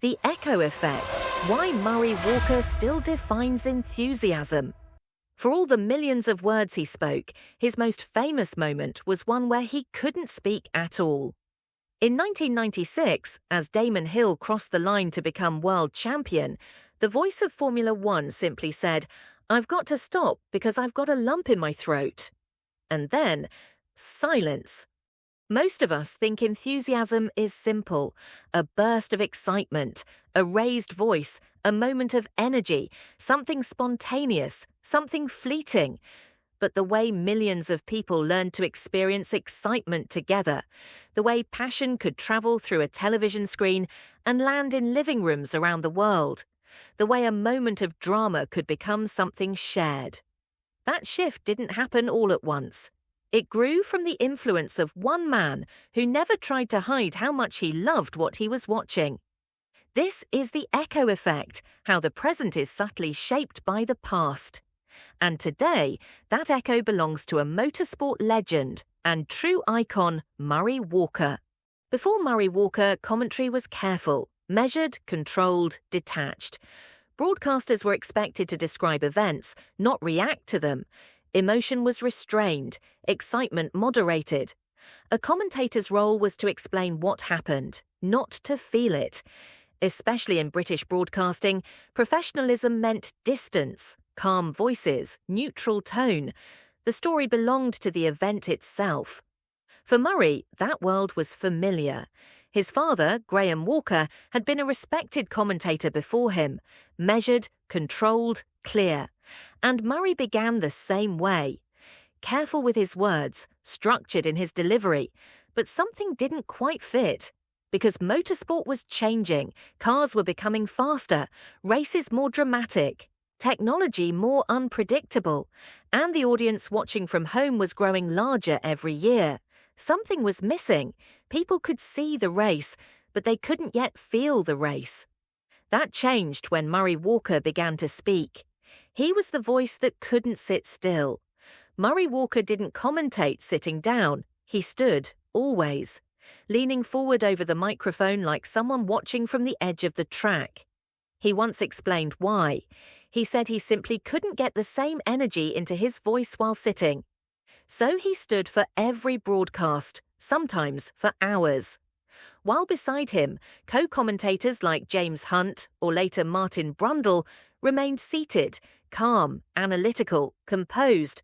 The echo effect, why Murray Walker still defines enthusiasm. For all the millions of words he spoke, his most famous moment was one where he couldn't speak at all. In 1996, as Damon Hill crossed the line to become world champion, the voice of Formula One simply said, "I've got to stop because I've got a lump in my throat." And then, silence. Most of us think enthusiasm is simple, a burst of excitement, a raised voice, a moment of energy, something spontaneous, something fleeting. But the way millions of people learned to experience excitement together, the way passion could travel through a television screen and land in living rooms around the world, the way a moment of drama could become something shared. That shift didn't happen all at once. It grew from the influence of one man who never tried to hide how much he loved what he was watching. This is the echo effect, how the present is subtly shaped by the past. And today, that echo belongs to a motorsport legend and true icon, Murray Walker. Before Murray Walker, commentary was careful, measured, controlled, detached. Broadcasters were expected to describe events, not react to them. Emotion was restrained, excitement moderated. A commentator's role was to explain what happened, not to feel it. Especially in British broadcasting, professionalism meant distance, calm voices, neutral tone. The story belonged to the event itself. For Murray, that world was familiar. His father, Graham Walker, had been a respected commentator before him, measured, controlled, clear. And Murray began the same way. Careful with his words, structured in his delivery, but something didn't quite fit. Because motorsport was changing, cars were becoming faster, races more dramatic, technology more unpredictable, and the audience watching from home was growing larger every year. Something was missing. People could see the race, but they couldn't yet feel the race. That changed when Murray Walker began to speak. He was the voice that couldn't sit still. Murray Walker didn't commentate sitting down. He stood, always, leaning forward over the microphone like someone watching from the edge of the track. He once explained why. He said he simply couldn't get the same energy into his voice while sitting. So he stood for every broadcast, sometimes for hours. While beside him, co-commentators like James Hunt or later Martin Brundle remained seated, calm, analytical, composed.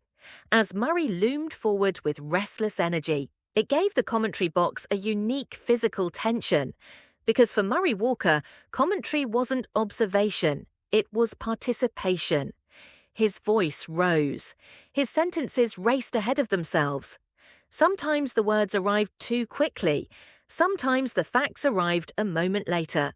As Murray loomed forward with restless energy, it gave the commentary box a unique physical tension. Because for Murray Walker, commentary wasn't observation, it was participation. His voice rose. His sentences raced ahead of themselves. Sometimes the words arrived too quickly. Sometimes the facts arrived a moment later.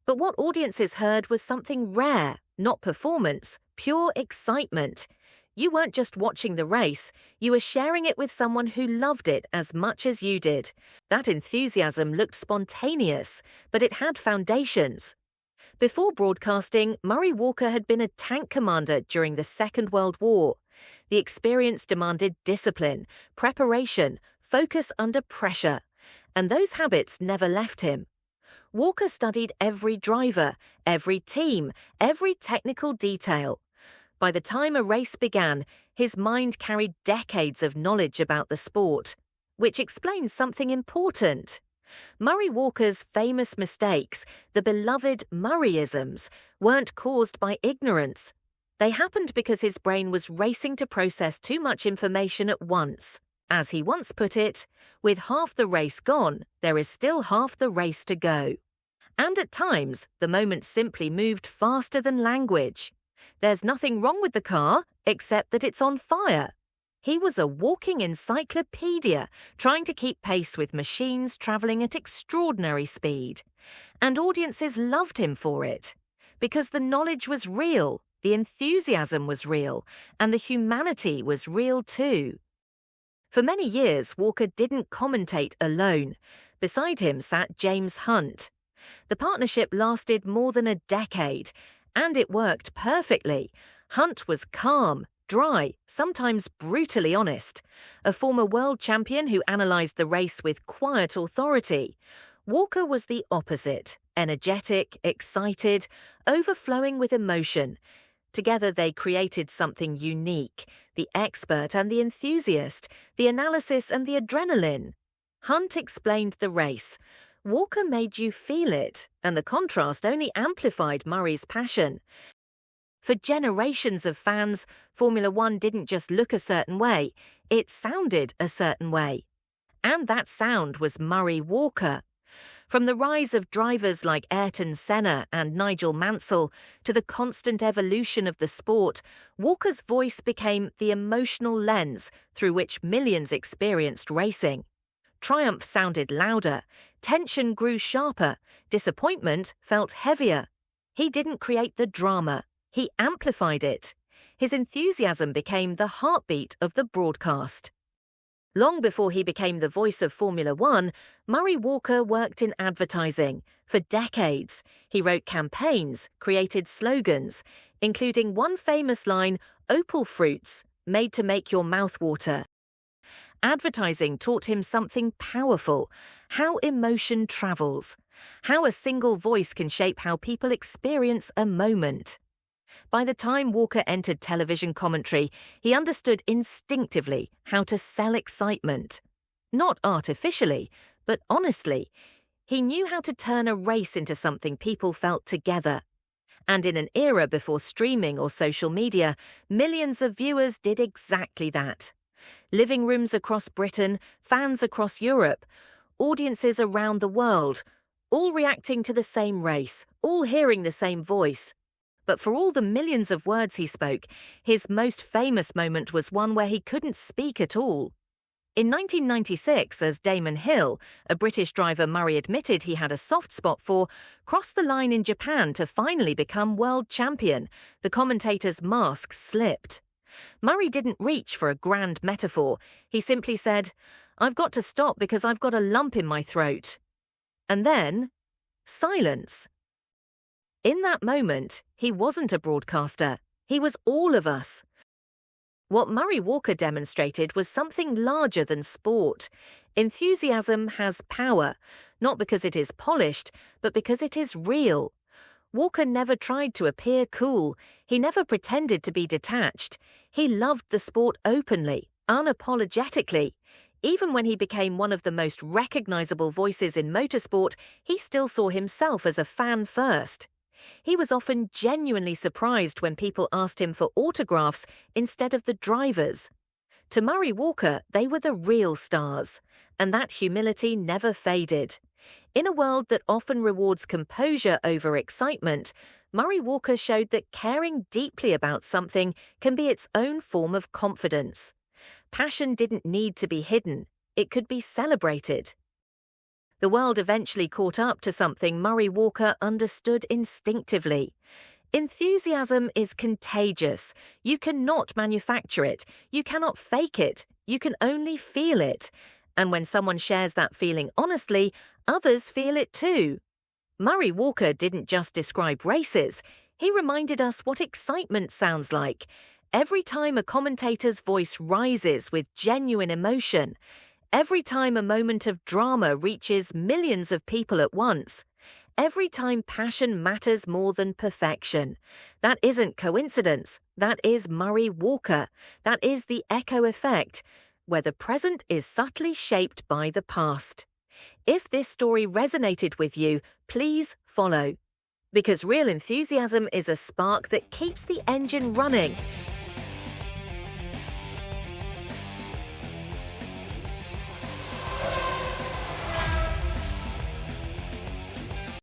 But what audiences heard was something rare, not performance, pure excitement. You weren't just watching the race, you were sharing it with someone who loved it as much as you did. That enthusiasm looked spontaneous, but it had foundations. Before broadcasting, Murray Walker had been a tank commander during the Second World War. The experience demanded discipline, preparation, focus under pressure, and those habits never left him. Walker studied every driver, every team, every technical detail. By the time a race began, his mind carried decades of knowledge about the sport, which explains something important. Murray Walker's famous mistakes, the beloved Murrayisms, weren't caused by ignorance. They happened because his brain was racing to process too much information at once. As he once put it, with half the race gone, there is still half the race to go. And at times, the moment simply moved faster than language. There's nothing wrong with the car, except that it's on fire. He was a walking encyclopedia, trying to keep pace with machines travelling at extraordinary speed. And audiences loved him for it, because the knowledge was real, the enthusiasm was real, and the humanity was real too. For many years, Walker didn't commentate alone. Beside him sat James Hunt. The partnership lasted more than a decade, and it worked perfectly. Hunt was calm, dry, sometimes brutally honest. A former world champion who analysed the race with quiet authority. Walker was the opposite, energetic, excited, overflowing with emotion. Together they created something unique, the expert and the enthusiast, the analysis and the adrenaline. Hunt explained the race. Walker made you feel it, and the contrast only amplified Murray's passion. For generations of fans, Formula One didn't just look a certain way, it sounded a certain way. And that sound was Murray Walker. From the rise of drivers like Ayrton, Senna and Nigel Mansell to the constant evolution of the sport, Walker's voice became the emotional lens through which millions experienced racing. Triumph sounded louder, tension grew sharper, disappointment felt heavier. He didn't create the drama, he amplified it. His enthusiasm became the heartbeat of the broadcast. Long before he became the voice of Formula One, Murray Walker worked in advertising. For decades, he wrote campaigns, created slogans, including one famous line, "Opal fruits, made to make your mouth water." Advertising taught him something powerful, how emotion travels, how a single voice can shape how people experience a moment. By the time Walker entered television commentary, he understood instinctively how to sell excitement. Not artificially, but honestly. He knew how to turn a race into something people felt together. And in an era before streaming or social media, millions of viewers did exactly that. Living rooms across Britain, fans across Europe, audiences around the world, all reacting to the same race, all hearing the same voice. But for all the millions of words he spoke, his most famous moment was one where he couldn't speak at all. In 1996, as Damon Hill, a British driver Murray admitted he had a soft spot for, crossed the line in Japan to finally become world champion, the commentator's mask slipped. Murray didn't reach for a grand metaphor. He simply said, "I've got to stop because I've got a lump in my throat." And then, silence. In that moment, he wasn't a broadcaster. He was all of us. What Murray Walker demonstrated was something larger than sport. Enthusiasm has power, not because it is polished, but because it is real. Walker never tried to appear cool. He never pretended to be detached. He loved the sport openly, unapologetically. Even when he became one of the most recognizable voices in motorsport, he still saw himself as a fan first. He was often genuinely surprised when people asked him for autographs instead of the drivers. To Murray Walker, they were the real stars, and that humility never faded. In a world that often rewards composure over excitement, Murray Walker showed that caring deeply about something can be its own form of confidence. Passion didn't need to be hidden, it could be celebrated. The world eventually caught up to something Murray Walker understood instinctively. Enthusiasm is contagious. You cannot manufacture it. You cannot fake it. You can only feel it. And when someone shares that feeling honestly, others feel it too. Murray Walker didn't just describe races. He reminded us what excitement sounds like. Every time a commentator's voice rises with genuine emotion, every time a moment of drama reaches millions of people at once, every time passion matters more than perfection. That isn't coincidence. That is Murray Walker. That is the echo effect, where the present is subtly shaped by the past. If this story resonated with you, please follow. Because real enthusiasm is a spark that keeps the engine running.